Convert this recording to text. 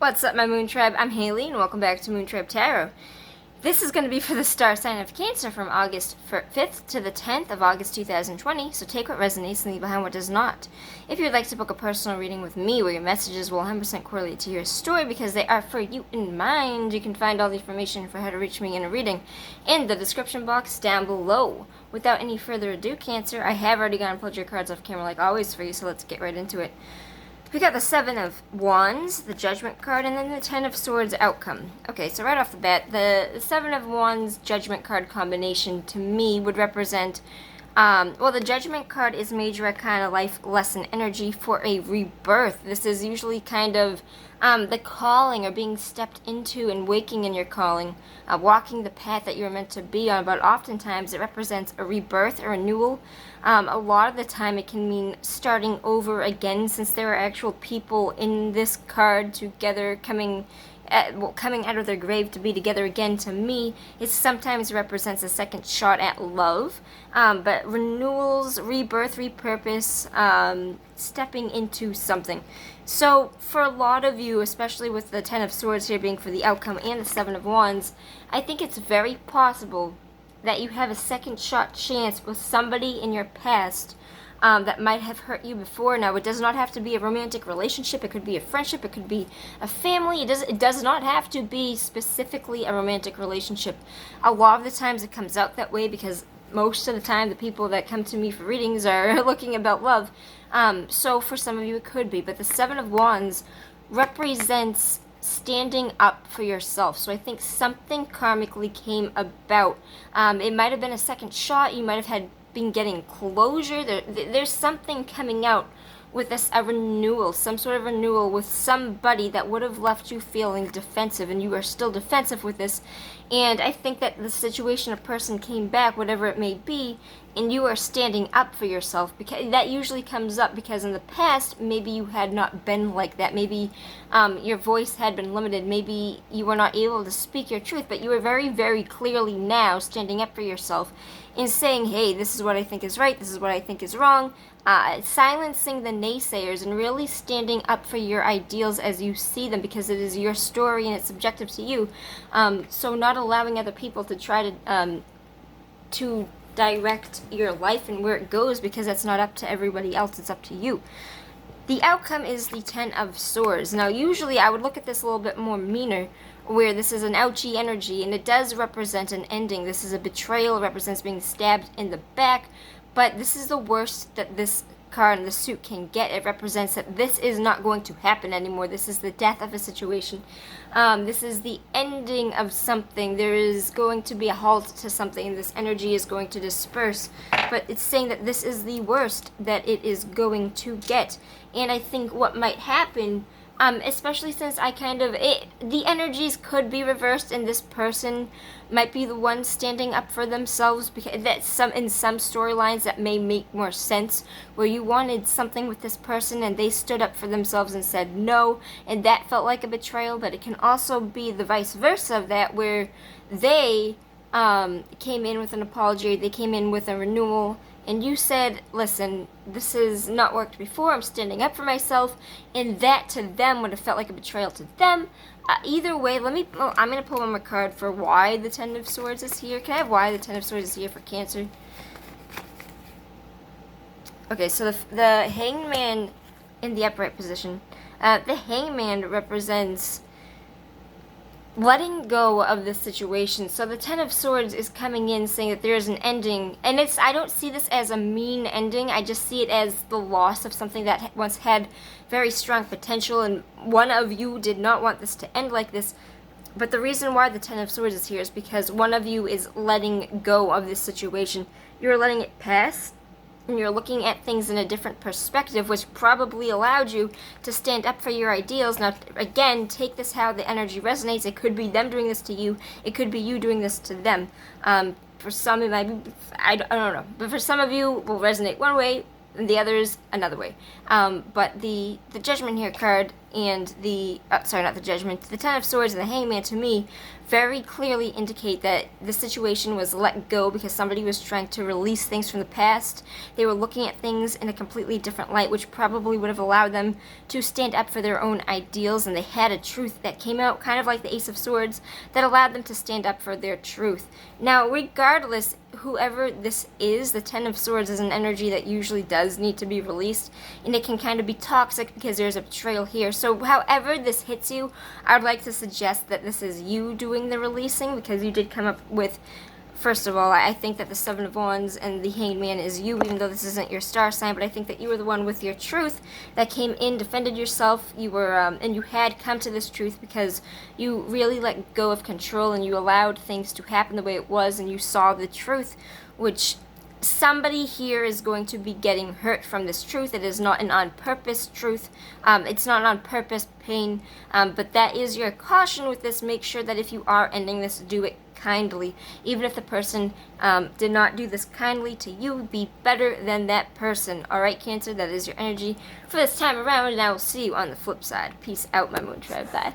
What's up, my Moon Tribe? I'm Haley, and welcome back to Moon Tribe Tarot. This is going to be for the star sign of Cancer from August 5th to the 10th of August 2020, so take what resonates and leave behind what does not. If you would like to book a personal reading with me where your messages will 100% correlate to your story because they are for you in mind, you can find all the information for how to reach me in a reading in the description box down below. Without any further ado, Cancer, I have already gone and pulled your cards off camera like always for you, so let's get right into it. We got the Seven of Wands, the Judgment card, and then the Ten of Swords outcome. Okay, so right off the bat, the Seven of Wands Judgment card combination to me would represent, well, the Judgment card is major arcana life lesson energy for a rebirth. This is usually kind of the calling or being stepped into and waking in your calling, walking the path that you're meant to be on, but oftentimes it represents a rebirth or renewal. A lot of the time it can mean starting over again, since there are actual people in this card together coming out of their grave to be together again. To me, it sometimes represents a second shot at love, but renewals, rebirth, repurpose, stepping into something. So for a lot of you, especially with the Ten of Swords here being for the outcome and the Seven of Wands, I think it's very possible that you have a second shot chance with somebody in your past that might have hurt you before. Now, it does not have to be a romantic relationship. It could be a friendship. It could be a family. It does not have to be specifically a romantic relationship. A lot of the times it comes out that way because most of the time the people that come to me for readings are looking about love. So for some of you it could be. But the Seven of Wands represents standing up for yourself. So I think something karmically came about. It might have been a second shot. You might have been getting closure. There's something coming out with this, a renewal, some sort of renewal with somebody that would have left you feeling defensive, and you are still defensive with this. And I think that the situation or person came back, whatever it may be, and you are standing up for yourself, because that usually comes up because in the past maybe you had not been like that. Maybe your voice had been limited. Maybe you were not able to speak your truth, but you are very, very clearly now standing up for yourself and saying, hey, this is what I think is right, this is what I think is wrong, silencing the naysayers and really standing up for your ideals as you see them, because it is your story and it's subjective to you. So not allowing other people to try to direct your life and where it goes, because that's not up to everybody else, it's up to you. The outcome is the Ten of Swords. Now, usually I would look at this a little bit more meaner, where this is an ouchy energy, and it does represent an ending. This is a betrayal, it represents being stabbed in the back, but this is the worst that this card and the suit can get. It represents that this is not going to happen anymore. This is the death of a situation. This is the ending of something. There is going to be a halt to something, and this energy is going to disperse. But it's saying that this is the worst that it is going to get. And I think what might happen, especially since the energies could be reversed, and this person might be the one standing up for themselves, because in some storylines that may make more sense, where you wanted something with this person and they stood up for themselves and said no, and that felt like a betrayal. But it can also be the vice versa of that, where they came in with an apology, they came in with a renewal, and you said, listen, this has not worked before, I'm standing up for myself, and that to them would have felt like a betrayal to them. Either way, I'm going to pull one more card for why the Ten of Swords is here. Can I have why the Ten of Swords is here for Cancer? Okay, so the Hangman in the upright position. The Hangman represents letting go of the situation. So the Ten of Swords is coming in saying that there is an ending, and I don't see this as a mean ending. I just see it as the loss of something that once had very strong potential, and one of you did not want this to end like this. But the reason why the Ten of Swords is here is because one of you is letting go of this situation. You're letting it pass, and you're looking at things in a different perspective, which probably allowed you to stand up for your ideals. Now, again, take this how the energy resonates. It could be them doing this to you. It could be you doing this to them. For some, it might be, I don't know. But for some of you, it will resonate one way, and the others another way. But the Judgment here card and the not the Judgment, the Ten of Swords and the Hangman to me very clearly indicate that the situation was let go because somebody was trying to release things from the past. They were looking at things in a completely different light, which probably would have allowed them to stand up for their own ideals, and they had a truth that came out, kind of like the Ace of Swords, that allowed them to stand up for their truth. Now, regardless, whoever this is, the Ten of Swords is an energy that usually does need to be released, and it can kind of be toxic because there's a betrayal here. So however this hits you, I would like to suggest that this is you doing the releasing, because you did come up with, first of all, I think that the Seven of Wands and the Hangman is you, even though this isn't your star sign, but I think that you were the one with your truth that came in, defended yourself, you were, and you had come to this truth because you really let go of control and you allowed things to happen the way it was, and you saw the truth, which somebody here is going to be getting hurt from this truth. It is not an on-purpose truth. It's not an on-purpose pain, but that is your caution with this. Make sure that if you are ending this, do it kindly. Even if the person did not do this kindly to you, be better than that person. Alright, Cancer, that is your energy for this time around, and I will see you on the flip side. Peace out, my Moon Tribe. Bye.